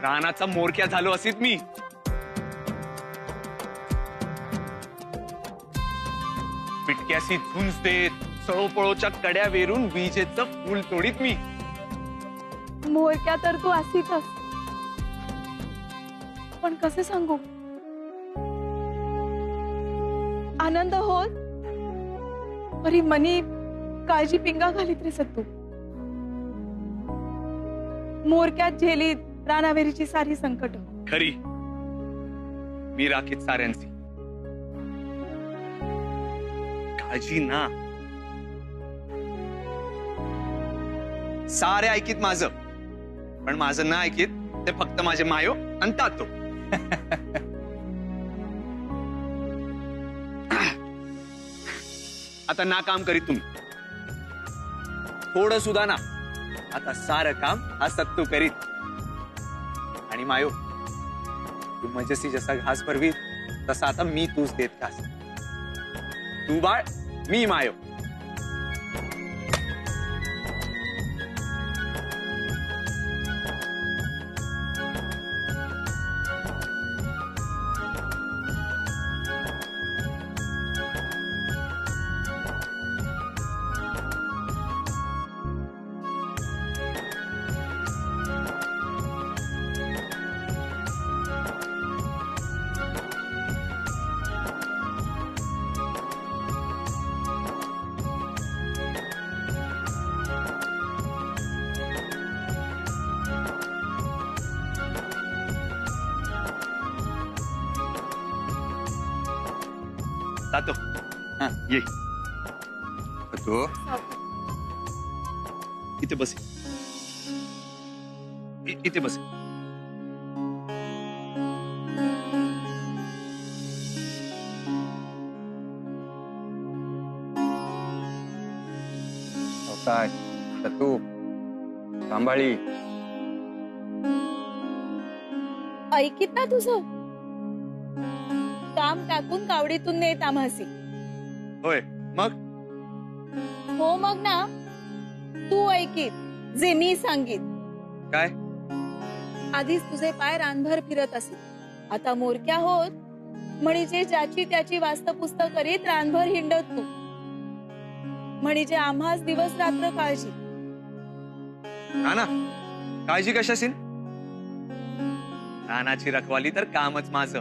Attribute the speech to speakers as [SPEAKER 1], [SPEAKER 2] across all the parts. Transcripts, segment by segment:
[SPEAKER 1] रानाचा मोरक्या झालो असेल मी. पिटक्याशी झुंज देत सळोपळोच्या कड्या वेरून विजेचं फूल तोडीत मी.
[SPEAKER 2] मोरक्या तर तू असीतच, पण कसे सांगू. आनंद होत परी मनी काळजी पिंगा घालीत रे सत्तू. मोरक्यात झेलीत रानावेरीची सारी संकट.
[SPEAKER 1] खरी मी राखीत साऱ्यांची काळजी ना. सारे ऐकीत माझं, पण माझं ना ऐकीत ते फक्त माझे मायो आणि तातो. आता ना काम करीत तुम्ही थोडं सुद्धा ना. आता सारं काम हा सत्तू करीत. आणि मायो तू मजेसी जसा घास भरवी तसा आता मी तूच देत घास. तू बाळ मी मायो. तातो ये.
[SPEAKER 3] तो
[SPEAKER 1] इथे बस. इथे बस.
[SPEAKER 3] काय तू सांभाळी.
[SPEAKER 2] ऐकीत ना तुझं काम टाकून कावडीतून नेत आम्हासी.
[SPEAKER 1] होय मग
[SPEAKER 2] हो मग ना. तू ऐकीत जे मी सांगीत.
[SPEAKER 1] काय
[SPEAKER 2] आधीच तुझे पाय रानभर फिरत असे. आता मोरक्या होत म्हणजे ज्याची त्याची वास्तपुस्त करीत रानभर हिंडत तू. म्हणजे आम्हाच दिवस रात्र काळजी.
[SPEAKER 1] नाना काळजी कशाची. नानाची रखवाली तर कामच माझं.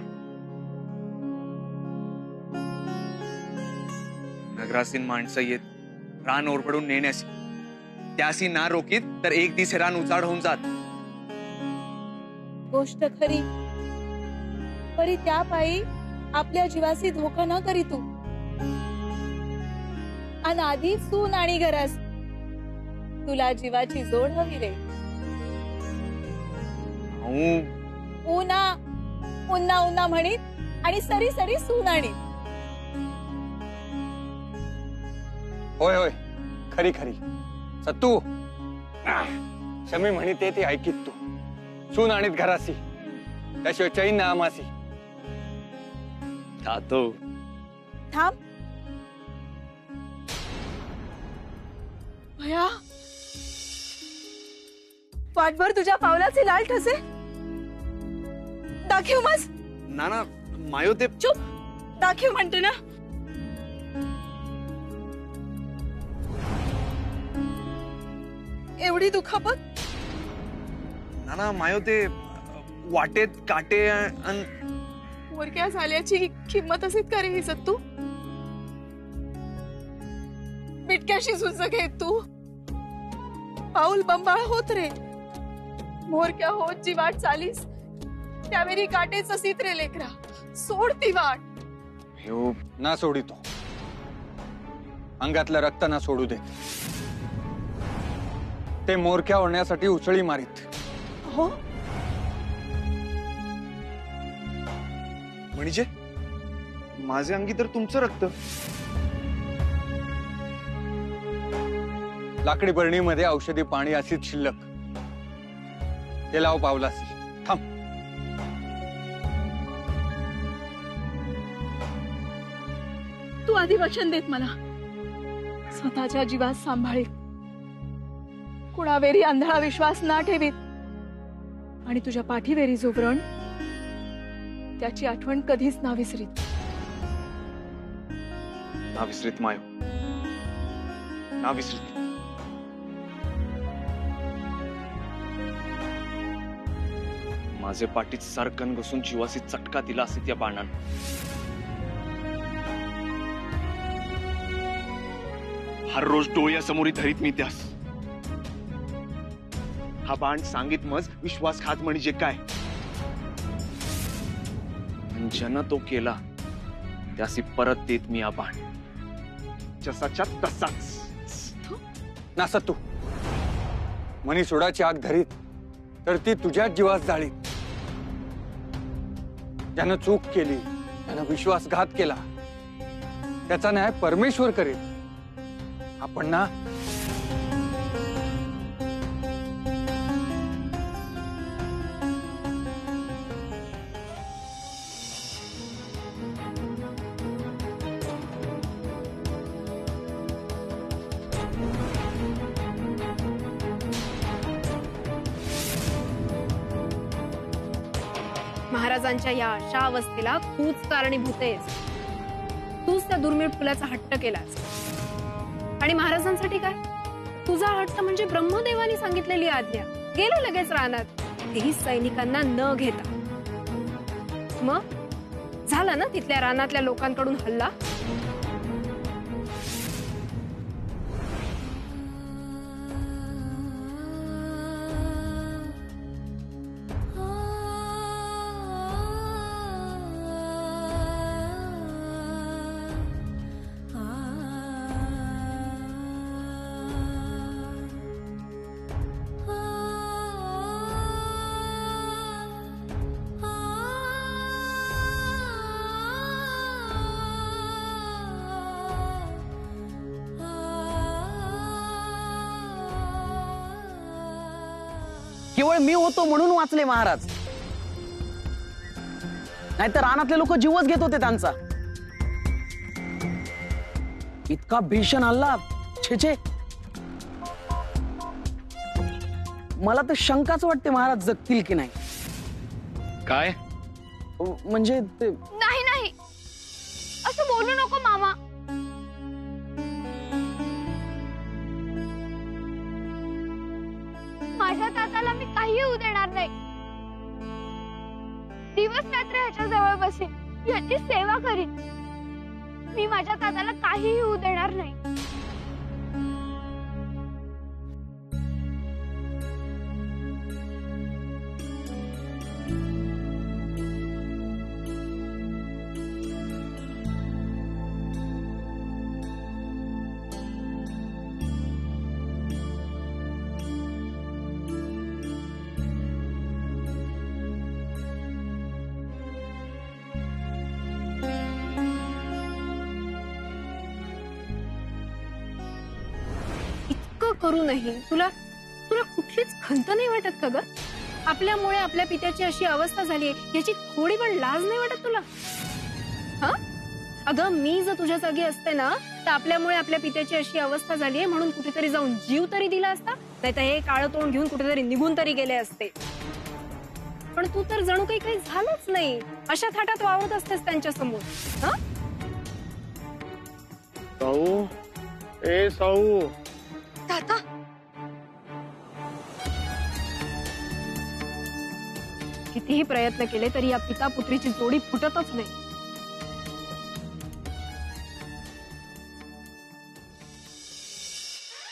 [SPEAKER 1] नगरासीन माणसं येत रान ओरपडून नेण्यासी. त्यासी ना रोकीत तर एक दिवस रान उजाड होऊन जात.
[SPEAKER 2] गोष्ट खरी, परी त्या पायी आपल्या जीवाशी धोका न करी तू. आणि आधी सून आणि घरास तुला जीवाची जोड हवी रे. उन्हा उन्हा उन्हा म्हणीत आणि सरी सरी सून आणि.
[SPEAKER 3] होय होय खरी खरी. सत्तू शमी म्हणते ती ऐकीत तू. सून आणीत घरासी त्याशिवाय चैन ना आमासी.
[SPEAKER 1] तातो
[SPEAKER 2] थांब भया. वाटभर तुझ्या पावलाचे लाल ठसे दाखव मस.
[SPEAKER 1] नाना मायो ते
[SPEAKER 2] चुप. दाखव म्हणते ना. एवढी दुखापत.
[SPEAKER 1] नाना मायो ते वाटेत काटे आणि
[SPEAKER 2] मोरक्या झाल्याची किंमत असेल का रे ही सत्तू. बिटक्याशी झुंज घेत तू. पाऊल बंबाळ होत रे. मोरक्या होत जी वाट चालीस त्यावेळी काटेच असीत रे लेकरा. सोड ती वाट.
[SPEAKER 3] ना सोडितो. अंगातलं रक्त ना सोडू दे. ते मोरक्या होण्यासाठी उसळी मारीत.
[SPEAKER 2] हो
[SPEAKER 1] म्हणजे माझे अंगी तर तुमचं रक्त.
[SPEAKER 3] लाकडी बरणीमध्ये औषधी पाणी अशीच शिल्लक. ते लाव पावलासी. थांब.
[SPEAKER 2] तू आधी वचन देत मला. स्वतःच्या जीवास सांभाळीत. कुणावेरी आंधळा विश्वास ना ठेवीत. आणि तुझ्या पाठीवेरी जो व्रण, त्याची आठवण कधीच ना विसरीत.
[SPEAKER 1] ना विसरीत मायो, ना विसरीत. माझे पाठीत सारकन घुसून जीवासी चटका दिला असे त्या बाणानं. हर रोज डोळ्यासमोरी धरीत मी त्यास. हा बाण सांगित मज विश्वासघात म्हणजे काय, ज्यानं तो केला त्यासी परत देत मी हा बाण जसाच्या तसाच.
[SPEAKER 3] ना सत्तू, मनी सोडाची आग धरीत तर ती तुझ्याच जीवास जाळीत. ज्यानं चूक केली, त्यानं विश्वासघात केला, त्याचा न्याय परमेश्वर करेल. आपण ना
[SPEAKER 4] महाराजांच्या या अशा अवस्थेला तूच कारणीभूत आहेस. तूच त्या दुर्मिळ फुलाचा हट्ट केलास. आणि महाराजांसाठी काय? तुझा हट्ट म्हणजे ब्रह्मदेवानी सांगितलेली आज्ञा. गेले लगेच रानात, तेही सैनिकांना न घेता. मग झाला ना तिथल्या रानातल्या लोकांकडून हल्ला.
[SPEAKER 5] केवळ मी होतो म्हणून वाचले महाराज, नाहीतर रानातले लोक जीवच घेत होते त्यांचा. इतका भीषण हल्ला, छे छे. मला तर शंकाच वाटते महाराज जगतील की नाही.
[SPEAKER 1] काय
[SPEAKER 5] म्हणजे ते
[SPEAKER 4] नाही नाही, असं बोलू नको मामा. माझ्या ताताला मी काही होऊ देणार नाही. दिवस रात्र ह्याच्या जवळ बसेन, याची सेवा करीन. मी माझ्या ताताला काहीही होऊ देणार नाही. करूनही तुला तुला कुठलीच खंत नाही वाटत का ग? आपल्यामुळे आपल्या पित्याची अशी अवस्था झाली याची थोडी पण लाज नाही वाटत तुला? हा अगं, मी जर तुझ्या जागी असते ना तर आपल्यामुळे आपल्या पित्याची अशी अवस्था झालीये म्हणून कुठेतरी जाऊन जीव तरी दिला असता, नाही तर हे काळं तोंड घेऊन कुठेतरी निघून तरी गेले असते. पण तू तर जणू काही झालंच नाही, अशा थाटात वावरत असतेस त्यांच्या समोर. हा
[SPEAKER 3] साऊ, ए साऊ.
[SPEAKER 4] ताता, कितीही प्रयत्न केले तरी या पिता पुत्रीची जोडी फुटतच नाही.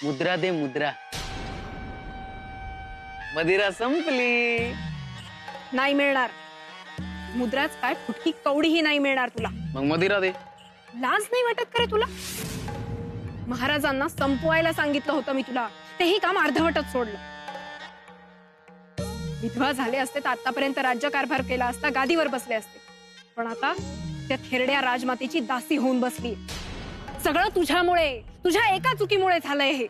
[SPEAKER 5] मुद्रा दे मुद्रा. मदिरा संपली.
[SPEAKER 4] नाही मिळणार. मुद्राच काय, फुटकी कवडीही नाही मिळणार तुला.
[SPEAKER 5] मग मदिरा दे.
[SPEAKER 4] लाज नाही वाटत का रे तुला? महाराजांना संपवायला सांगितलं होतं मी तुला, तेही काम अर्धवटच सोडलं. विधवा झाले असते तर आतापर्यंत राज्यकारभार केला असता, गादीवर बसले असते. पण आता त्या थेरड्या राजमातेची दासी होऊन बसली. सगळं तुझ्यामुळे, तुझ्या एका चुकीमुळे झालंय हे.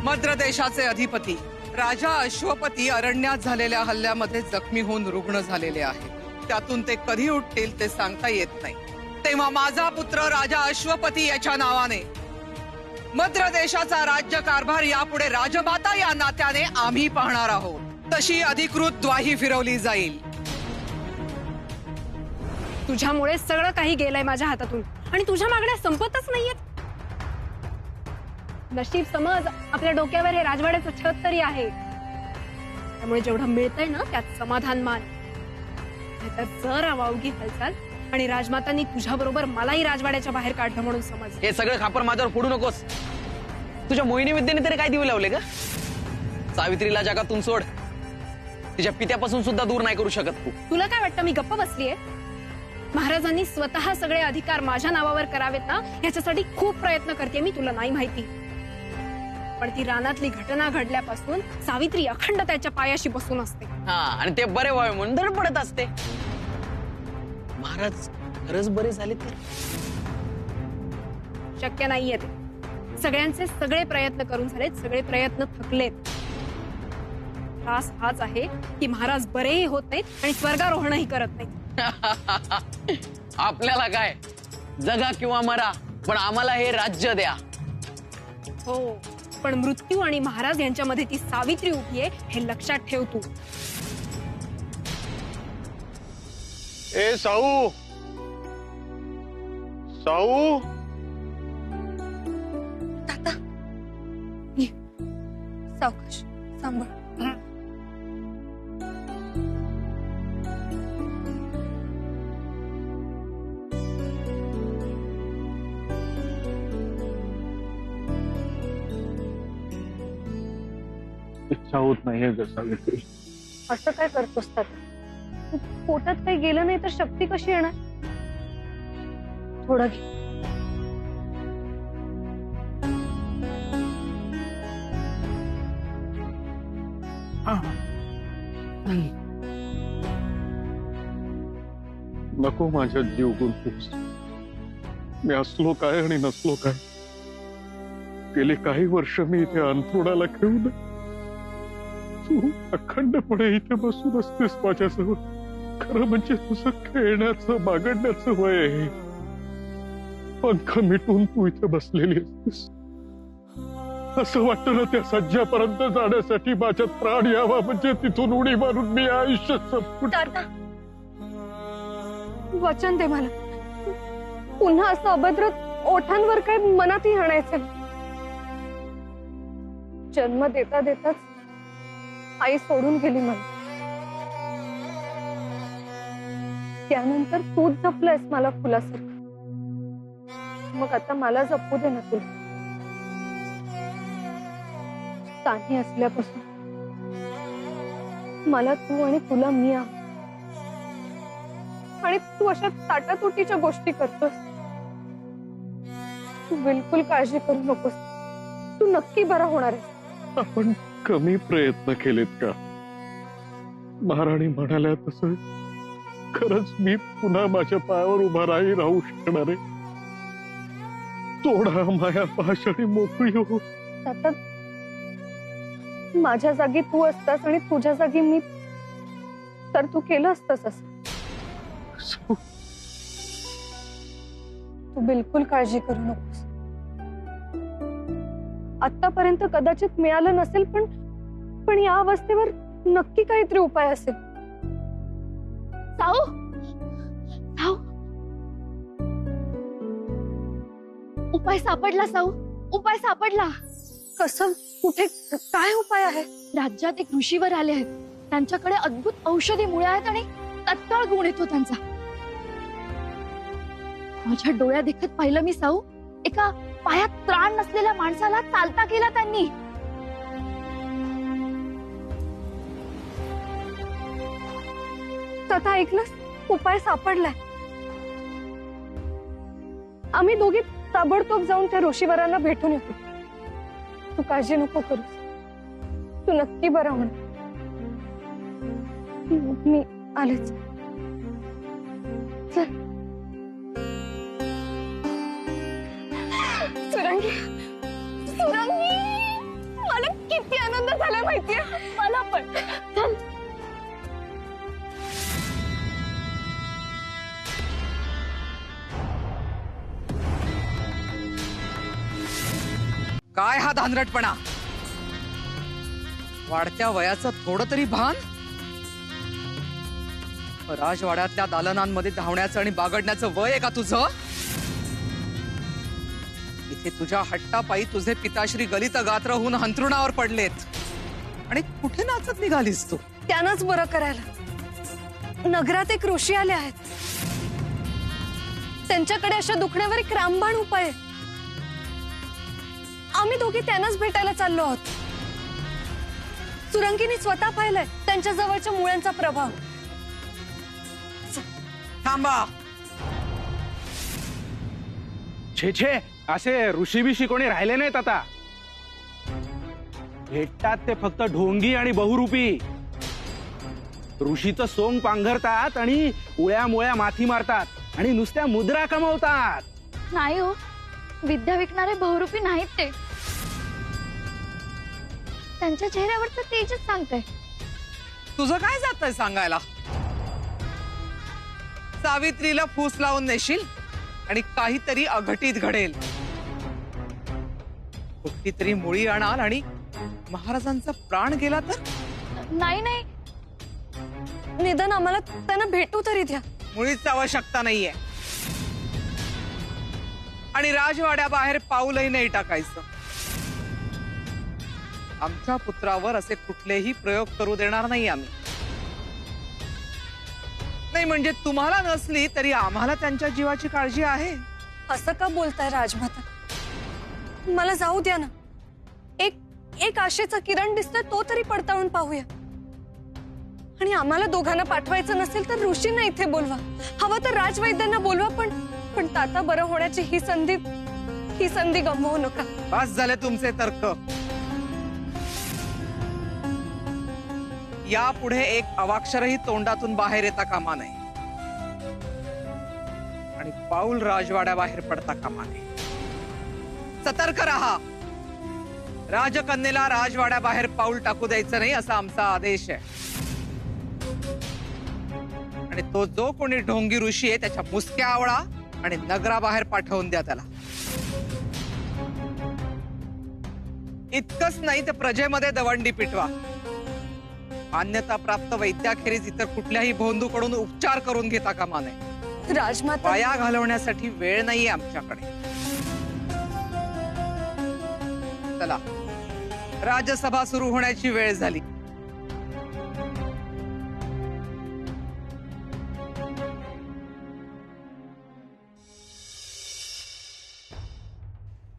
[SPEAKER 6] मद्र देशाचे अधिपती राजा अश्वपती अरण्यात झालेल्या हल्ल्यामध्ये जखमी होऊन रुग्ण झालेले आहेत. त्यातून ते कधी उठतील ते सांगता येत नाही. तेव्हा माझा पुत्र राजा अश्वपती याच्या नावाने मद्र देशाचा राज्यकारभार यापुढे राजमाता या नात्याने आम्ही पाहणार आहोत. तशी अधिकृत ग्वाही फिरवली जाईल.
[SPEAKER 4] तुझ्यामुळे सगळं काही गेलंय माझ्या हातातून आणि तुझ्या मागण्या संपतच नाहीयेत. नशीब समज आपल्या डोक्यावर हे राजवाड्याचं छत तरी आहे, त्यामुळे जेवढं मिळतंय ना त्यात समाधान मान. नाहीतर जर अवावगी हालचाल आणि राजमातांनी तुझ्या बरोबर मलाही राजवाड्याच्या बाहेर काढलं म्हणून समज.
[SPEAKER 5] हे सगळं खापर माझ्यावर फोडू नकोस. तुझ्या मोहिनी विद्येने तरी काय दिवे लावले का? सावित्रीला जगातून सोड, तिच्या पित्यापासून सुद्धा दूर नाही करू शकत तू.
[SPEAKER 4] तुला काय वाटतं मी गप्प बसलीये? महाराजांनी स्वतः सगळे अधिकार माझ्या नावावर करावेत ना, याच्यासाठी खूप प्रयत्न करते मी, तुला नाही माहिती. पण ती रानातली घटना घडल्यापासून सावित्री अखंड त्याच्या पायाशी बसून असते.
[SPEAKER 5] हा, आणि ते बरे व्हावे म्हणून धडपडत असते. महाराज खरंच बरे झाले तर
[SPEAKER 4] शक्य नाहीये ते. सगळ्यांचे सगळे प्रयत्न करून झालेत, सगळे प्रयत्न थकलेत. त्रास हाच आहे की महाराज बरेही होत नाहीत आणि स्वर्गारोहणही करत नाहीत.
[SPEAKER 5] आपल्याला काय, जगा किंवा मरा, पण आम्हाला हे राज्य द्या.
[SPEAKER 4] हो, पण मृत्यू आणि महाराज यांच्यामध्ये ती सावित्री उभी आहे हे लक्षात ठेव तू.
[SPEAKER 7] ए साऊ, साऊ,
[SPEAKER 2] सावकाश सांभाळ.
[SPEAKER 7] इच्छा होत नाहीये ग सावित्री.
[SPEAKER 4] असं काय करतोस तात्या? पोटात काही गेलं नाही तर शक्ती कशी येणार? थोडं घे.
[SPEAKER 7] नको माझ्या जीव गुंतूस. मी असलो काय आणि नसलो काय. गेली काही वर्ष मी इथे अंथरुणाला खेळून, तू अखंडपणे इथे बसून असतेस माझ्यासमोर. खरं म्हणजे तुझं खेळण्याचं बागडण्याचं वय आहे. पंख मिटून तू इथे बसलेली असतेस. असं वाटतं ना त्या सज्जापर्यंत जाण्यासाठी माझ्यात प्राण यावा, म्हणजे तिथून उडी मारून मी आयुष्य संपून.
[SPEAKER 4] वचन दे मला, पुन्हा असं अभद्र ओठांवर काय मनातही आणायचं. जन्म देता देताच आई सोडून गेली मला. त्यानंतर तूच जपलंयस मला फुलासारखं. मग आता मला जपू दे ना तुला. तान्ही असल्यापासून मला तू आणि तुला मी आहो. आणि तू अशा ताटातुटीच्या गोष्टी करतोस. तू बिलकुल काळजी करू नकोस. तू नक्की बरा होणार आहेस.
[SPEAKER 7] आपण कमी प्रयत्न केलेत का? महाराणी म्हणाल्या तसं खरंच मी पुन्हा माझ्या पायावर उभा राहू शकणार आहे. तोडा माया पाशाने मोकळी हो.
[SPEAKER 4] आता माझ्या जागी तू असतास आणि तुझ्या जागी मी, तर तू केलं असतंस असं. तू बिलकुल काळजी करू नकोस. आतापर्यंत कदाचित मिळालं नसेल, पण या अवस्थेवर नक्की काहीतरी उपाय असेल.
[SPEAKER 2] साऊ, साऊ, उपाय सापडला साऊ, उपाय सापडला.
[SPEAKER 4] कसं? कुठे? काय उपाय आहे?
[SPEAKER 2] राज्यात एक ऋषीवर आले आहेत. त्यांच्याकडे अद्भुत औषधी मुळे आहेत आणि तत्काळ गुण येतो त्यांचा. माझ्या डोळ्या देखत पाहिलं मी साऊ. एका पायात त्राण नसलेल्या माणसाला चालता केला त्यांनी.
[SPEAKER 4] तथा ऐकलंस? उपाय सापडलाय. आम्ही दोघी ताबडतोब जाऊन त्या ऋषीवरांना भेटून येतो. तू काळजी नको करूस. तू नक्की बरा होणार. मी आलेच. चल. सुरंगी, सुरंगी, मला किती आनंद झाला माहितीये मला पण. चल
[SPEAKER 6] काय हा धांदरटपणा? वाढत्या वयाचं थोडं तरी भान? राजवाड्यातल्या दालनांमध्ये धावण्याचं आणि बागडण्याचं वय आहे का तुझं? इथे तुझ्या हट्टापायी तुझे पिताश्री गलित गात्र होऊन हंतरुणावर पडलेत आणि कुठे नाचत निघालीस तू?
[SPEAKER 4] त्यानंच बरं करायला. नगरात एक ऋषी आले आहेत. त्यांच्याकडे अशा दुखण्यावर एक रामबाण उपाय आहे. आम्ही दोघी त्यांनाच भेटायला चाललो आहोत. सुरंगीनी स्वतः पाहिलंय त्यांच्या जवळच्या मुळ्यांचा प्रभाव.
[SPEAKER 6] थांबा.
[SPEAKER 8] छे छे, असे ऋषीबिषी कोणी राहिले नाहीत आता. भेटतात ते फक्त ढोंगी आणि बहुरूपी. ऋषीचं सोंग पांघरतात आणि उळ्या मुळ्या माथी मारतात आणि नुसत्या मुद्रा कमवतात.
[SPEAKER 9] नाही हो, विद्या विकणारे बहुरूपी नाहीत ते. त्यांच्या चेहऱ्यावरचं तेजच सांगतंय.
[SPEAKER 6] तुझं काय जातंय सांगायला? सावित्रीला फूस लावून नेशील आणि काहीतरी अघटित घडेल. कुठली तरी मुळी आणाल आणि महाराजांचा प्राण गेला तर?
[SPEAKER 9] नाही नाही,
[SPEAKER 4] निदान आम्हाला त्यांना भेटू तरी द्या.
[SPEAKER 6] मुळीच आवश्यकता नाहीये आणि राजवाड्याबाहेर पाऊलही नाही टाकायचं. आमच्या पुत्रावर असे कुठलेही प्रयोग करू देणार नाही आम्ही. नाही म्हणजे तुम्हाला नसली तरी आम्हाला त्यांच्या जीवाची काळजी आहे.
[SPEAKER 4] असं का बोलताय राजमाता? मला जाऊ द्या ना. एक आशेचा किरण दिसतोय, तो तरी पडताळून पाहूया. आणि आम्हाला दोघांना पाठवायचं नसेल तर ऋषींना इथे बोलवा. हवं तर राजवैद्यांना बोलवा. पण ताता बरं होण्याची ही संधी गमवू नका.
[SPEAKER 6] बस झाले तुमचे तर्क. यापुढे एक अवाक्षरही तोंडातून बाहेर येता कामा नये आणि पाऊल राजवाड्याबाहेर पडता कामा नये. सतर्क रहा. राजकन्येला राजवाड्याबाहेर पाऊल टाकू द्यायचं नाही असा आमचा आदेश आहे. आणि तो जो कोणी ढोंगी ऋषी आहे त्याच्या मुसक्या आवळा आणि नगराबाहेर पाठवून द्या त्याला. इतकंच नाही तर प्रजेमध्ये दवंडी पिटवा. मान्यता प्राप्त वैद्याखेरीज इतर कुठल्याही भोंदूकडून उपचार करून घेता कामा नये.
[SPEAKER 4] राजमाता,
[SPEAKER 6] वाया घालवण्यासाठी वेळ नाहीये आमच्याकडे. चला, राजसभा सुरू होण्याची वेळ झाली.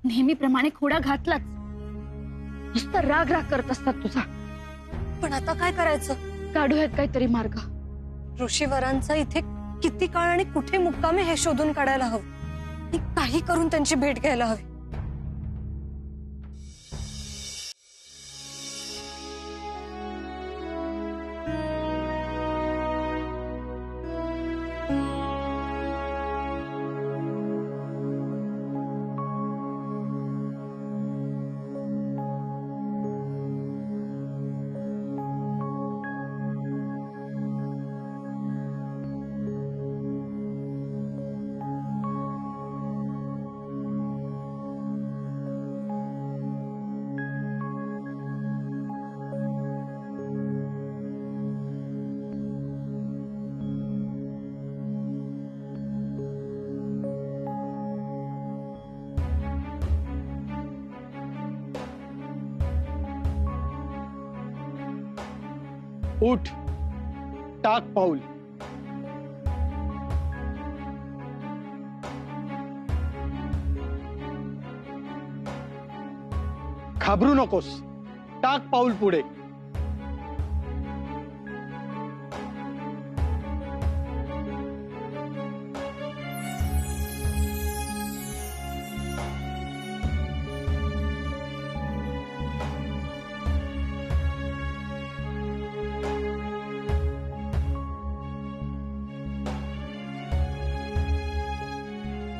[SPEAKER 9] नेहमीप्रमाणे खोडा घातलाच. नुसतं राग राग करत असतात तुझा.
[SPEAKER 4] पण आता काय करायचं?
[SPEAKER 9] काढूयात काहीतरी मार्ग.
[SPEAKER 4] ऋषीवरांचा इथे किती काळ आणि कुठे मुक्काम आहे हे शोधून काढायला हवं. आणि काही करून त्यांची भेट घ्यायला हवी.
[SPEAKER 8] उठ, टाक पाऊल. घाबरू नकोस, टाक पाऊल पुढे.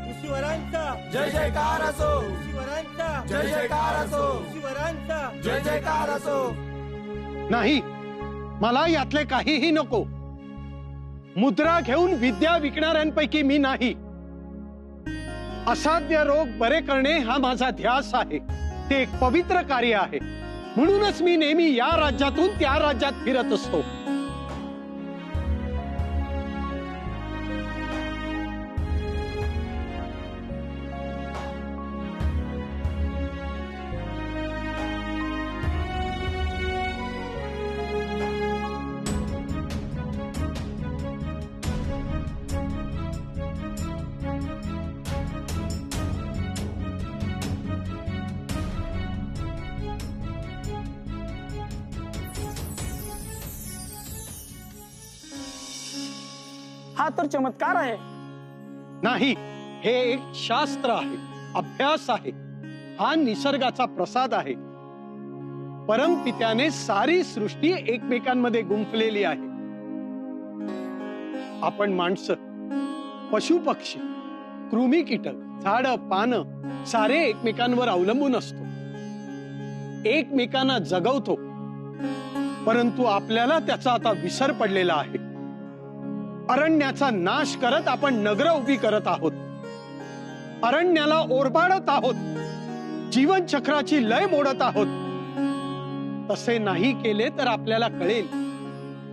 [SPEAKER 10] ऋषीवरांचा जय जयकार असो शिवरायांचा, जय जयकार असो शिवरायांचा, जय जयकार असो.
[SPEAKER 11] नाही, मला यातले काहीही नको. मुद्रा घेऊन विद्या विकणाऱ्यांपैकी मी नाही. असाध्य रोग बरे करणे हा माझा ध्यास आहे. ते एक पवित्र कार्य आहे. म्हणूनच मी नेहमी या राज्यातून त्या राज्यात फिरत असतो.
[SPEAKER 8] हा तर चमत्कार आहे.
[SPEAKER 11] नाही, हे एक शास्त्र आहे, अभ्यास आहे. हा निसर्गाचा प्रसाद आहे. परमपित्याने सारी सृष्टी एकमेकांमध्ये गुंफलेली आहे. आपण माणसं, पशु पक्षी, कृमी कीटक, झाडं पानं सारे एकमेकांवर अवलंबून असतो. एकमेकांना जगवतो. परंतु आपल्याला त्याचा आता विसर पडलेला आहे. अरण्याचा नाश करत आपण नगरं उभी करत आहोत. अरण्याला ओरबाडत आहोत. जीवनचक्राची लय मोडत आहोत. तसे नाही केले तर आपल्याला कळेल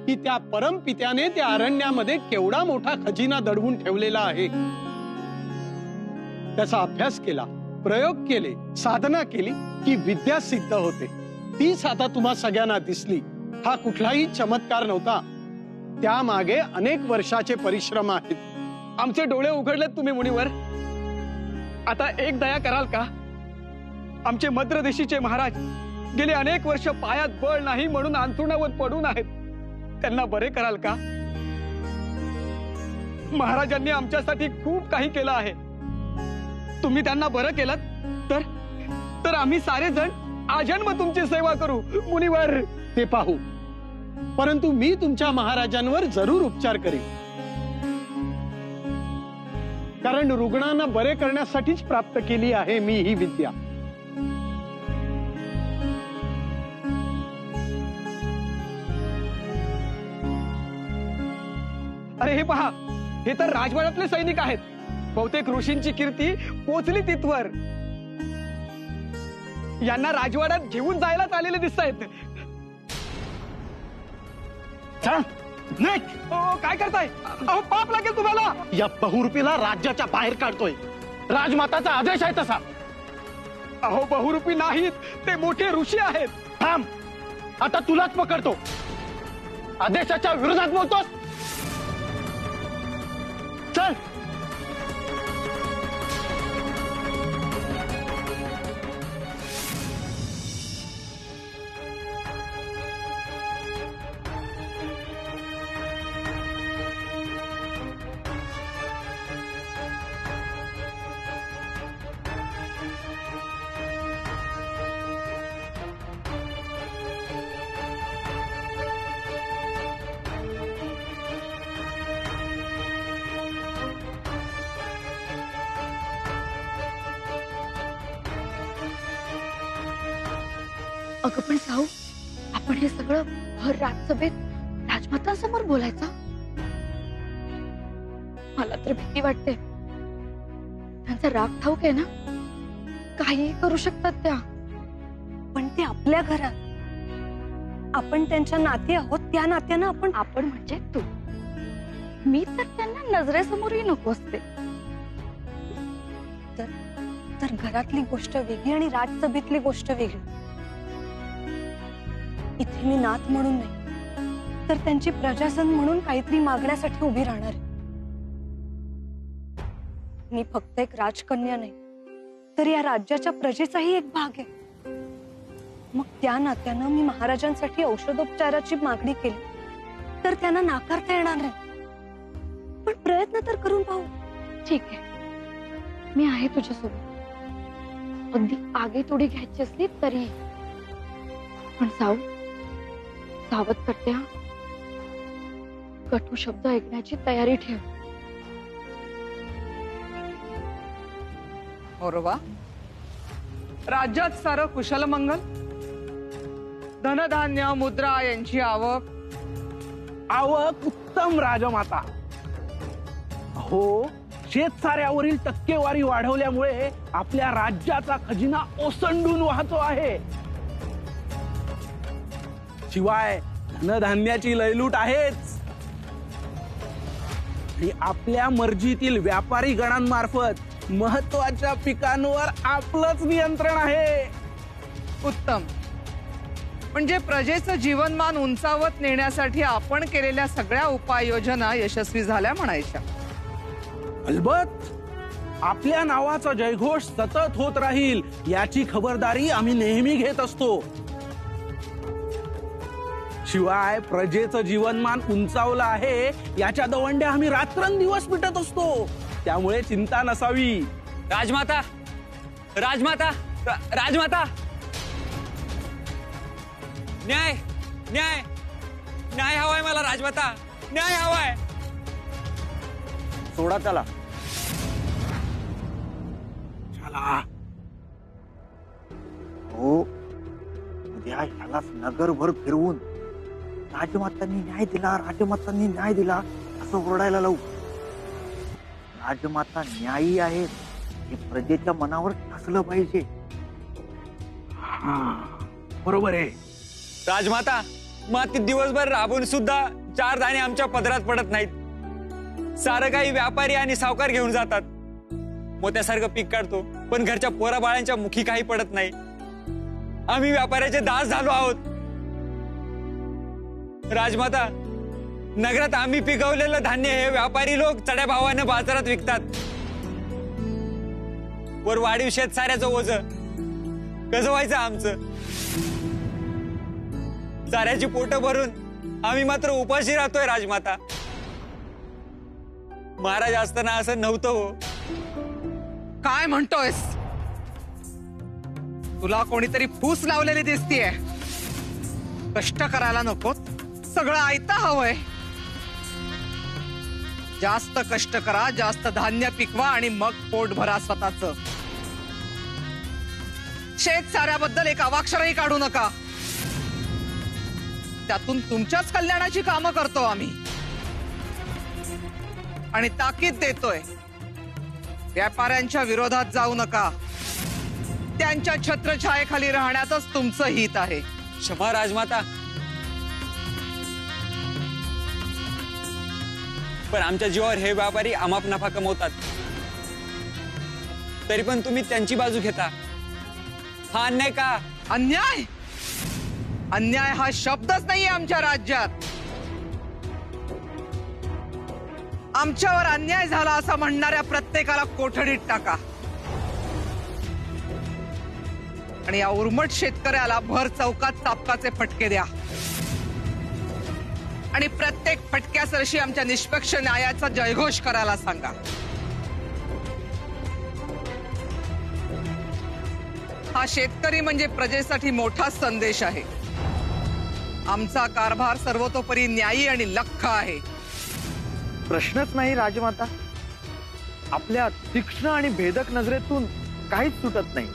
[SPEAKER 11] की त्या परमपित्याने त्या अरण्यामध्ये केवढा मोठा खजिना दडवून ठेवलेला आहे. त्याचा अभ्यास केला, प्रयोग केले, साधना केली की विद्या सिद्ध होते. तीच आता तुम्हा सगळ्यांना दिसली. हा कुठलाही चमत्कार नव्हता. त्यामागे अनेक वर्षाचे परिश्रम आहेत.
[SPEAKER 3] आमचे डोळे उघडलेत तुम्ही मुनिवर. आता एक दया कराल का? आमचे मद्रदेशीचे महाराज गेले अनेक वर्ष पायात बळ नाही म्हणून अंथरुणावर पडून आहेत. त्यांना बरे कराल का? महाराजांनी आमच्यासाठी खूप काही केलं आहे. तुम्ही त्यांना बरं केलं तर आम्ही सारे जण आजन्म तुमची सेवा करू मुनिवर.
[SPEAKER 11] ते पाहू. परंतु मी तुमच्या महाराजांवर जरूर उपचार करेन. कारण रुग्णांना बरे करण्यासाठीच प्राप्त केली आहे मी ही विद्या.
[SPEAKER 3] अरे हे पहा, हे तर राजवाड्यातले सैनिक आहेत. बहुतेक ऋषींची कीर्ती पोचली तिथवर. यांना राजवाड्यात घेऊन जायलाच आलेले दिसत आहेत. काय करताय? अहो पाप लागेल तुम्हाला.
[SPEAKER 11] या बहुरूपीला राज्याच्या बाहेर काढतोय. राजमाताचा आदेश आहे तसा.
[SPEAKER 3] अहो बहुरूपी नाहीत, ते मोठे ऋषी आहेत.
[SPEAKER 11] थांब, आता तुलाच पकडतो. आदेशाच्या विरोधात बोलतोस. चल.
[SPEAKER 9] अगं पण साऊ, आपण हे सगळं भर राजसभेत राजमातांसमोर बोलायचं? मला तर भीती वाटते. त्यांचा राग ठाऊक आहे ना. काहीही करू शकतात त्या.
[SPEAKER 4] पण ते आपल्या घरात. आपण त्यांच्या नाती आहोत. त्या नात्यानं
[SPEAKER 9] आपण म्हणजे तू. मी तर त्यांना नजरेसमोरही नको असते.
[SPEAKER 4] तर घरातली गोष्ट वेगळी आणि राजसभेतली गोष्ट वेगळी. इथे मी नात म्हणून नाही, तर त्यांची प्रजासन म्हणून काहीतरी मागण्यासाठी उभी राहणार आहे. मी फक्त एक राजकन्या नाही, तर या राज्याच्या प्रजेचाही एक भाग आहे. मग त्या नात्यानं मी महाराजांसाठी औषधोपचाराची मागणी केली तर त्यांना नाकारता येणार नाही. पण प्रयत्न तर करून पाहू.
[SPEAKER 9] ठीक आहे, मी आहे तुझ्यासोबत. अगदी आगे तोडी घ्यायची असली तरी. पण साऊ, सावध करते हा. कटू शब्द ऐकण्याची तयारी ठेव.
[SPEAKER 6] मोरवा, राज्यात सारं कुशल मंगल, धनधान्य मुद्रा यांची आवक
[SPEAKER 8] उत्तम राजमाता. हो, शेतसाऱ्यावरील टक्केवारी वाढवल्यामुळे आपल्या राज्याचा खजिना ओसंडून वाहतो आहे. शिवाय धनधान्याची लयलूट आहेच. आणि आपल्या मर्जीतील व्यापारी गणांमार्फत महत्वाच्या पिकांवर आपलंच नियंत्रण आहे.
[SPEAKER 6] उत्तम. म्हणजे प्रजेचं जीवनमान उंचावत नेण्यासाठी आपण केलेल्या सगळ्या उपाययोजना यशस्वी झाल्या म्हणायच्या.
[SPEAKER 8] अलबत, आपल्या नावाचा जयघोष सतत होत राहील याची खबरदारी आम्ही नेहमी घेत असतो. शिवाय प्रजेचं जीवनमान उंचावलं आहे याच्या दवंड्या आम्ही रात्रंदिवस पिटत असतो. त्यामुळे चिंता नसावी.
[SPEAKER 5] राजमाता, राजमाता, राजमाता, न्याय, न्याय, न्याय हवाय मला राजमाता, न्याय हवाय.
[SPEAKER 1] सोडा त्याला.
[SPEAKER 8] चला.
[SPEAKER 1] हो, उद्या ह्याला नगरभर फिरवून राजमातांनी न्याय दिला, राजमातांनी न्याय दिला असं ओरडायला लावू. राजमाता न्यायी आहेत हे प्रजेच्या मनावर ठसलं पाहिजे.
[SPEAKER 8] बरोबर आहे.
[SPEAKER 5] राजमाता, मग दिवसभर राबून सुद्धा 4 दाणे आमच्या पदरात पडत नाहीत. सारं काही व्यापारी आणि सावकार घेऊन जातात. मोत्यासारखं पीक काढतो, पण घरच्या पोरा बाळांच्या मुखी काही पडत नाही. आम्ही व्यापाऱ्याचे दास झालो आहोत. राजमाता, नगरात आम्ही पिकवलेलं धान्य हे व्यापारी लोक चढ्या भावाने बाजारात विकतात. वर वाढीव शेत साऱ्याचं ओझं कसं व्हायचं आमचं? साऱ्याची पोटं भरून आम्ही मात्र उपाशी राहतोय. राजमाता, महाराज असताना असं नव्हतं हो.
[SPEAKER 6] काय म्हणतोयस? तुला कोणीतरी फूस लावलेली दिसतीये. कष्ट करायला नको, सगळं आयतं हवंय. जास्त कष्ट करा, जास्त धान्य पिकवा आणि मग पोट भरा स्वतःच. शेत साऱ्याबद्दल एक अवाक्षरही काढू नका. त्यातून तुमच्याच कल्याणाची कामं करतो आम्ही. आणि ताकीद देतोय, व्यापाऱ्यांच्या विरोधात जाऊ नका. त्यांच्या छत्रछायेखाली राहण्यातच तुमचं हित आहे.
[SPEAKER 5] क्षमा राजमाता, पण आमच्या जीवावर हे व्यापारी अमाप नफा कमवतात. तरी पण तुम्ही त्यांची बाजू घेता. हा अन्याय का?
[SPEAKER 6] अन्याय? अन्याय हा शब्दच नाहीये आमच्या राज्यात. आमच्यावर अन्याय झाला असं म्हणणाऱ्या प्रत्येकाला कोठडीत टाका. आणि या उर्मट शेतकऱ्याला भर चौकात चापकाचे फटके द्या. आणि प्रत्येक फटक्यासरशी आमच्या निष्पक्ष न्यायाचा जयघोष करायला सांगा. हा शेतकरी म्हणजे प्रजेसाठी मोठा संदेश आहे. आमचा कारभार सर्वतोपरी न्यायी आणि लख्ख आहे.
[SPEAKER 1] प्रश्नच नाही राजमाता. आपल्या तीक्ष्ण आणि भेदक नजरेतून काहीच सुटत नाही.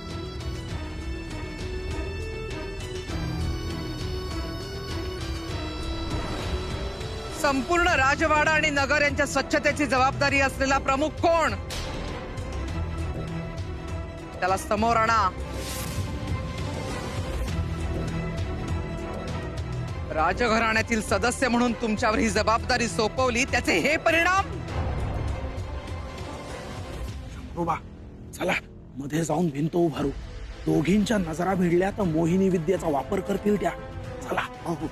[SPEAKER 6] संपूर्ण राजवाडा आणि नगर यांच्या स्वच्छतेची जबाबदारी असलेला प्रमुख कोण? त्याला समोर आणा. राजघराण्यातील सदस्य म्हणून तुमच्यावर ही जबाबदारी सोपवली, त्याचे हे परिणाम.
[SPEAKER 8] शंभूबा, चला मध्ये जाऊन भिंत उभारू. दोघींच्या नजरा भिडल्या तर मोहिनी विद्येचा वापर करतील त्या. चला. हो.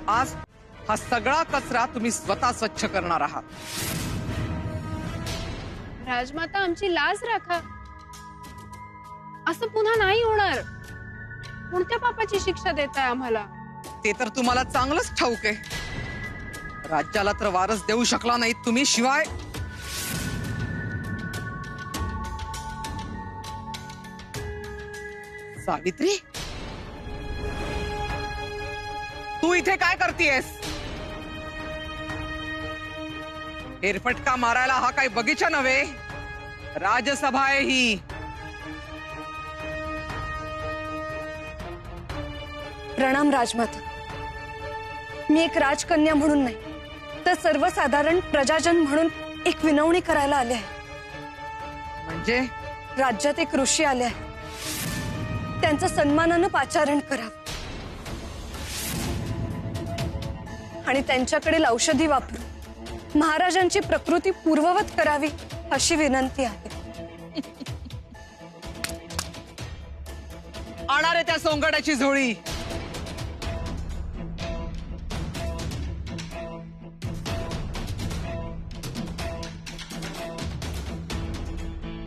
[SPEAKER 6] आज हा सगळा कचरा तुम्ही स्वतः स्वच्छ करणार आहात.
[SPEAKER 4] राजमाता, आमची लाज राखा. असं पुन्हा नाही होणार. कोणत्या पापाची शिक्षा देताय आम्हाला?
[SPEAKER 6] ते तर तुम्हाला चांगलंच ठाऊक आहे. राज्याला तर वारस देऊ शकला नाहीत तुम्ही. शिवाय सावित्री, तू इथे काय करतेयस? फेरफटका मारायला हा काही बगीचा नव्हे, राजसभा आहे ही.
[SPEAKER 12] प्रणाम राजमाता. मी एक राजकन्या म्हणून नाही तर सर्वसाधारण प्रजाजन म्हणून एक विनवणी करायला आले आहे.
[SPEAKER 6] म्हणजे
[SPEAKER 12] राज्यात एक ऋषी आले आहे, त्यांचं सन्मानानं पाचारण करावं आणि त्यांच्याकडील औषधी वापरून महाराजांची प्रकृती पूर्ववत करावी अशी विनंती आहे.
[SPEAKER 6] आणा रे त्या सोंगड्याची झोळी.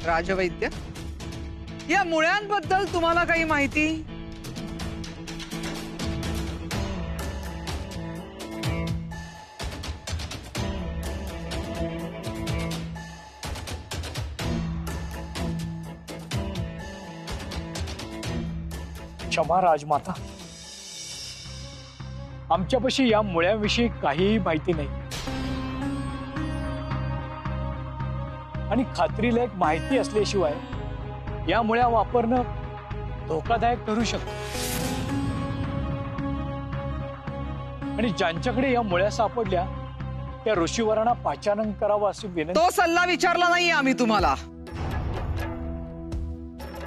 [SPEAKER 6] राजवैद्य, या मुळ्यांबद्दल तुम्हाला काही माहिती?
[SPEAKER 3] क्षमा राजमाता, आमच्यापाशी या मुळ्याविषयी काहीही माहिती नाही आणि खात्रीलायक माहिती असल्याशिवाय या मुळ्या वापरणं धोकादायक ठरू शकतं. आणि ज्यांच्याकडे या मुळ्या सापडल्या त्या ऋषीवरांना पाचारण करावं अशी विनंती.
[SPEAKER 6] तो सल्ला विचारला नाही आम्ही तुम्हाला.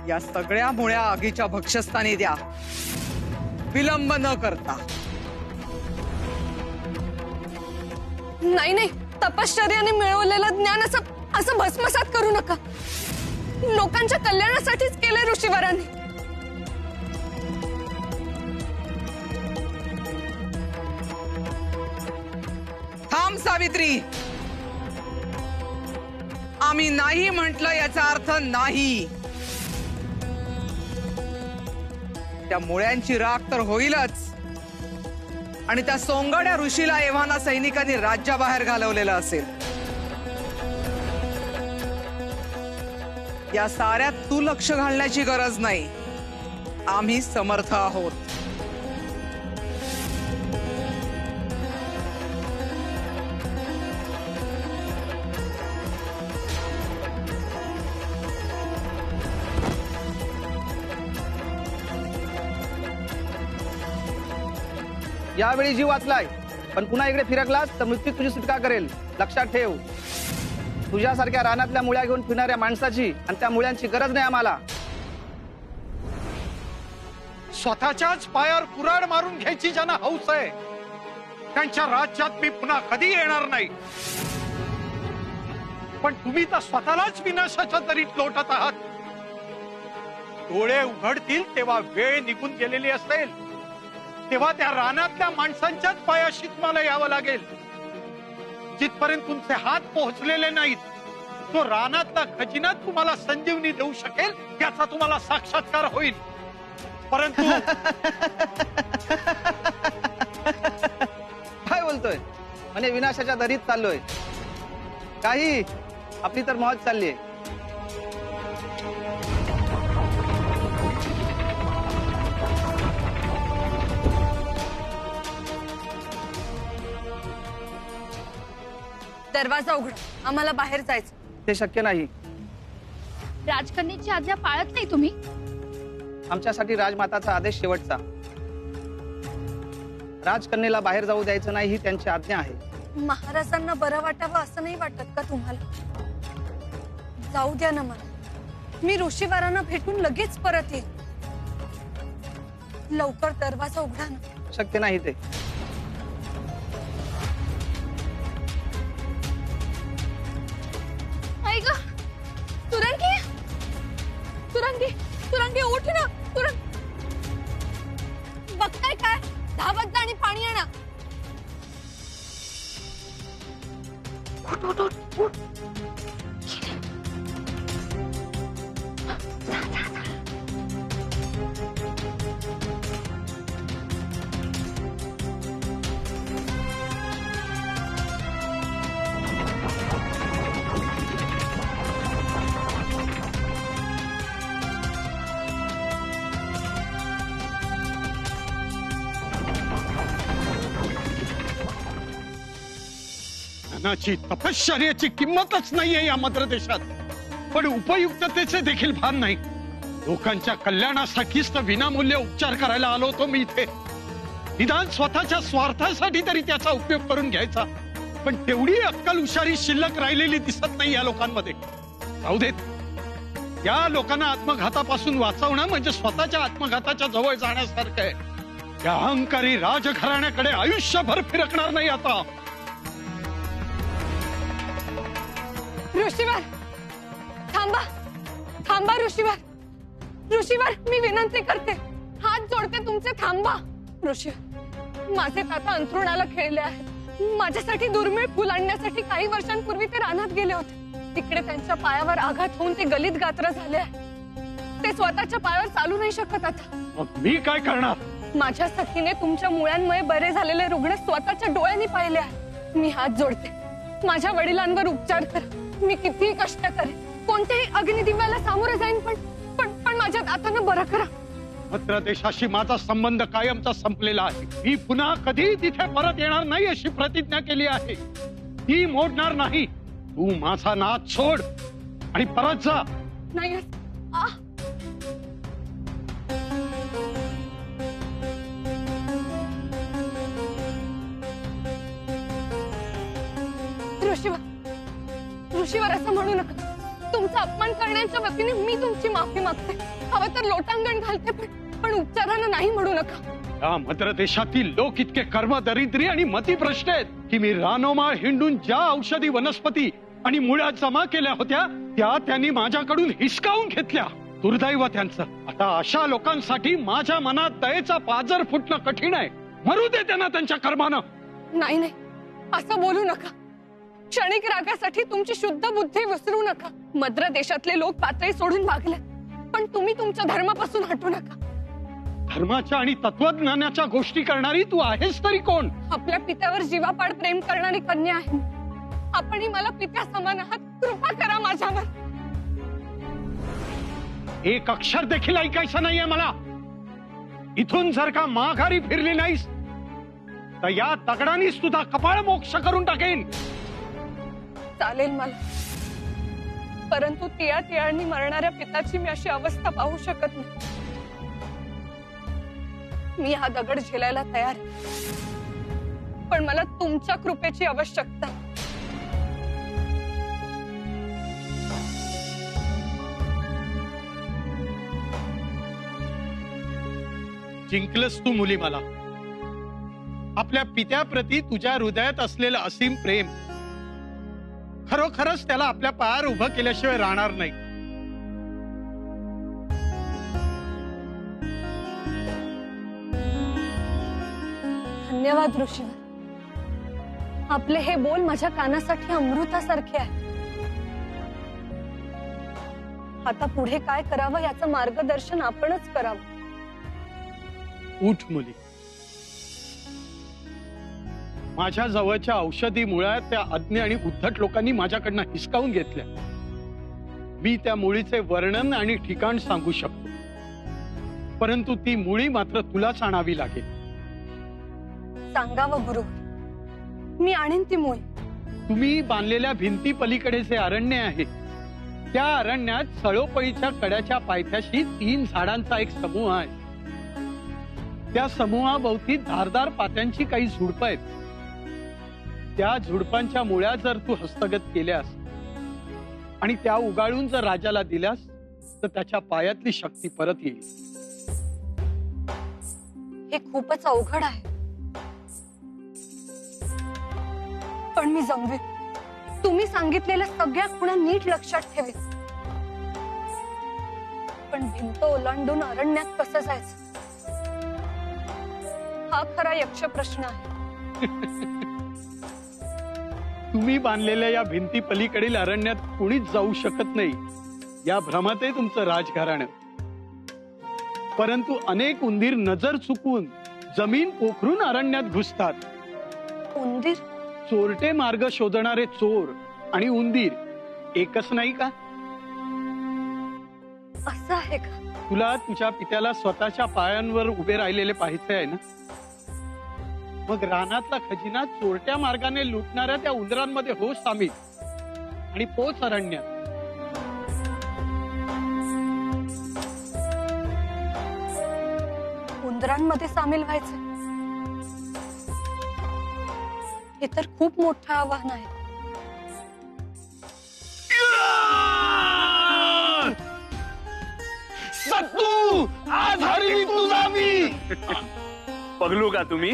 [SPEAKER 6] या सगळ्या मुळ्या आगीच्या भक्षस्थानी द्या, विलंब न करता.
[SPEAKER 12] नाही नाही, तपश्चर्याने मिळवलेलं ज्ञान असं भस्मसात करू नका. लोकांच्या कल्याणासाठीच केले ऋषीवरांनी.
[SPEAKER 6] थांब सावित्री. आम्ही नाही म्हटलं याचा अर्थ नाही. त्या मुळ्यांची राख तर होईलच आणि त्या सोंगाड्या ऋषीला एव्हाना सैनिकांनी राज्याबाहेर घालवलेलं असेल. या साऱ्यात तू लक्ष घालण्याची गरज नाही. आम्ही समर्थ आहोत.
[SPEAKER 13] यावेळी जीव वाचलाय, पण पुन्हा इकडे फिरकलास तर मृत्यू तुझी सुटका करेल. लक्षात ठेव. तुझ्यासारख्या रानातल्या मुळ्या घेऊन फिरणाऱ्या माणसाची आणि त्या मुळ्यांची गरज नाही आम्हाला.
[SPEAKER 11] स्वतःच्याच पायावर कुऱ्हाड मारून घ्यायची ज्यांना हौस आहे त्यांच्या राज्यात मी पुन्हा कधी येणार नाही. पण तुम्ही तर स्वतःलाच विनाशाच्या दरीत लोटत आहात. डोळे उघडतील तेव्हा वेळ निघून गेलेली असेल, तेव्हा त्या रानातल्या माणसांच्याच पायाशी तुम्हाला यावं लागेल. जिथपर्यंत तुमचे हात पोहोचलेले नाहीत, तो रानातला खजिना तुम्हाला संजीवनी देऊ शकेल याचा तुम्हाला साक्षात्कार होईल. परंतु
[SPEAKER 13] काय बोलतोय? म्हणजे विनाशाच्या दरीत चाललोय? काही आपली तर मौज चालली आहे.
[SPEAKER 12] दरवाजा उघडा, आम्हाला बाहेर जायचं.
[SPEAKER 13] ते शक्य नाही.
[SPEAKER 4] राजकन्याची आज्ञा पाळत नाही तुम्ही?
[SPEAKER 13] आमच्यासाठी राजमाताचा आदेश शेवटचा. राजकन्येला बाहेर जाऊ द्यायचं नाही ही त्यांची आज्ञा आहे.
[SPEAKER 12] महाराजांना बरं वाटावं असं नाही वाटत का तुम्हाला? जाऊ द्या ना मला. मी ऋषीवरांना भेटून लगेच परत येईल. लवकर दरवाजा उघडा ना.
[SPEAKER 13] शक्य नाही ते.
[SPEAKER 2] तुरंगी तुरंगी तुरंगी उठ ना.
[SPEAKER 12] बघताय काय? धावत जा आणि पाणी आणा.
[SPEAKER 11] दानाची तपश्चर्याची किंमतच नाहीये या मद्र देशात. पण उपयुक्ततेचे देखील भान नाही. लोकांच्या कल्याणासाठीच तर विनामूल्य उपचार करायला आलो होतो मी इथे. निदान स्वतःच्या स्वार्थासाठी तरी त्याचा उपयोग करून घ्यायचा. पण तेवढी अक्कल हुशारी शिल्लक राहिलेली दिसत नाही या लोकांमध्ये. जाऊ देत. या लोकांना आत्मघातापासून वाचवणं म्हणजे स्वतःच्या आत्मघाताच्या जवळ जाण्यासारखं आहे. या अहंकारी राजघराण्याकडे आयुष्यभर फिरकणार नाही आता.
[SPEAKER 12] ऋषीवर थांबा, थांबा ऋषीवर. ऋषीवर मी विनंती करते, हात जोडते तुमचे, थांबा. ऋषीवर, माझे ताता अंथरुणाला खेळले आहेत. माझ्यासाठी दुर्मिळ फुल आणण्यासाठी काही वर्षांपूर्वी ते रानात गेले होते. तिकडे त्यांच्या पायावर आघात होऊन ते गलित गात्र झाले आहे. ते स्वतःच्या पायावर चालू नाही शकत आता.
[SPEAKER 11] मग मी काय करणार?
[SPEAKER 12] माझ्या सखीने तुमच्या मुळ्यांमुळे बरे झालेले रुग्ण स्वतःच्या डोळ्यांनी पाहिले आहे. मी हात जोडते, माझ्या वडिलांवर उपचार करा. मी कितीही कष्ट करेन, कोणत्याही अग्निदिव्याला सामोरे जाईन, पण माझ्या दातानं बरं करा.
[SPEAKER 11] मद्र देशाशी माझा संबंध कायमचा संपलेला आहे. मी पुन्हा कधी तिथे परत येणार नाही अशी प्रतिज्ञा केली आहे. ती मोडणार नाही. तू माझा नाद सोड आणि परत जा.
[SPEAKER 12] नाही ऋषीवर असं म्हणू नका. तुमचा अपमान करण्याच्या वतीने मी तुमची माफी मागते. हवं तर लोटांगण घालते, पण उपचारानं नाही म्हणू नका.
[SPEAKER 11] या मद्र देशातील लोक इतके कर्मदरिद्री आणि मतिभ्रष्ट आहेत की मी रानोमाळ हिंडून ज्या औषधी वनस्पती आणि मुळ्या जमा केल्या होत्या त्या त्यांनी माझ्याकडून हिसकावून घेतल्या. दुर्दैव त्यांचं. आता अशा लोकांसाठी माझ्या मनात दयेचा पाजर फुटणं कठीण आहे. मरू दे त्यांना त्यांच्या कर्मानं.
[SPEAKER 12] नाही नाही, असं बोलू नका. क्षणिक रागासाठी तुमची शुद्ध बुद्धी विसरू नका. मद्र देशातले लोक पातळी सोडून वागले, पण तुम्ही तुमच्या धर्मापासून हटू नका.
[SPEAKER 11] धर्माच्या आणि तत्वज्ञानाच्या गोष्टी करणारी तू आहेस तरी कोण?
[SPEAKER 12] आपल्या पित्यावर जीवापाड प्रेम करणारी कन्या आहे. आपणही मला पित्या समान आहात. कृपा करा माझ्यावर.
[SPEAKER 11] एक अक्षर देखील ऐकायचं नाहीये मला. इथून जर का माघारी फिरली नाहीस तर या दगडांनीच तुझा कपाळ मोक्ष करून टाकेन.
[SPEAKER 12] चालेल मला, परंतु तिळा तिळांनी मरणाऱ्या पिताची मी अशी अवस्था पाहू शकत नाही. मी हा दगड झेलायला तयार, पण मला तुमच्या कृपेची आवश्यकता.
[SPEAKER 11] जिंकलंस तू मुली मला. आपल्या पित्याप्रती तुझ्या हृदयात असलेलं असीम प्रेम खरोखरच त्याला आपल्या पायावर उभं केल्याशिवाय राहणार नाही.
[SPEAKER 12] धन्यवाद ऋषीवर. आपले हे बोल माझ्या कानासाठी अमृतासारखे आहे. आता पुढे काय करावं याचं मार्गदर्शन आपणच करावं.
[SPEAKER 11] उठ मुली. माझ्या जवळच्या औषधी मुळ्या त्या अज्ञ आणि उद्धट लोकांनी माझ्याकडनं हिसकावून घेतल्या. मी त्या मुळीचे वर्णन आणि ठिकाण सांगू शकतो, परंतु ती मुळी मात्र तुलाच आणावी लागेल.
[SPEAKER 12] सांगावं गुरु, मी आणीन ती मुळी.
[SPEAKER 11] तुम्ही बांधलेल्या भिंती पलीकडे जे अरण्य आहे त्या अरण्यात सळोपळीच्या कड्याच्या पायथ्याशी 3 झाडांचा एक समूह आहे. त्या समूहाभोवती धारदार पात्यांची काही झुडपं आहेत. त्या झुडपांच्या मुळ्या जर तू हस्तगत केल्यास आणि त्या उगाळून जर राजाला दिल्यास तर त्याच्या पायातली शक्ती परत येईल.
[SPEAKER 12] हे खूपच अवघड आहे, पण मी जमवे. तुम्ही सांगितलेल्या सगळ्या खुणा नीट लक्षात ठेवे. पण भिंत ओलांडून अरण्यात कसं जायचं हा खरा यक्ष प्रश्न आहे.
[SPEAKER 11] तुम्ही बांधलेल्या या भिंती पलीकडील अरण्यात कोणीच जाऊ शकत नाही या भ्रमात आहे तुमचं राजघराणं. परंतु अनेक उंदीर नजर चुकवून जमीन पोखरून अरण्यात घुसतात.
[SPEAKER 12] उंदीर?
[SPEAKER 11] चोरटे मार्ग शोधणारे चोर आणि उंदीर एकच नाही का?
[SPEAKER 12] असं आहे का?
[SPEAKER 11] तुला तुझ्या पित्याला स्वतःच्या पायांवर उभे राहिलेले पाहायचे आहे ना? मग रानातला खजिना चोरट्या मार्गाने लुटणाऱ्या त्या उंदरांमध्ये हो सामील आणि पोच अरण्यात.
[SPEAKER 12] उंदरांमध्ये सामील व्हायचं हे तर खूप मोठं आव्हान आहे.
[SPEAKER 7] सत्तू आज हरली तुझा मी. पगलू का तुम्ही?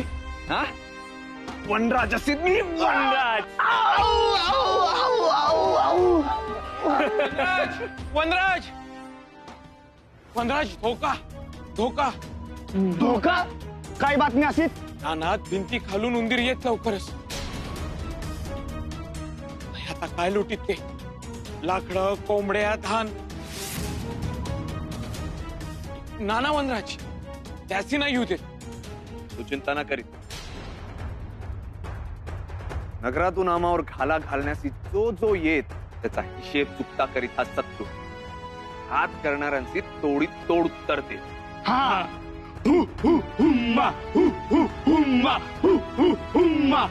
[SPEAKER 7] हा वनराज असे मी वनराज.
[SPEAKER 3] वनराज वनराज धोका धोका
[SPEAKER 13] धोका काय बातमी असेल?
[SPEAKER 3] रानात भिंती खालून उंदीर येत लवकरच. आता काय लुटीत ते लाकडं कोंबड्या धान. नाना वनराज त्याची नाही येऊ देत.
[SPEAKER 1] तू चिंता न करीत. नगरातून आमावर घाला घालण्याची जो जो येत त्याचा हिशेब चुकता करीत हा सत्तू. हात करणाऱ्यांची तोडीत तोड उतरते.
[SPEAKER 7] हा. हु, हु, हुम्मा, हु, हु, हुम्मा, हु, हु, हुम्मा.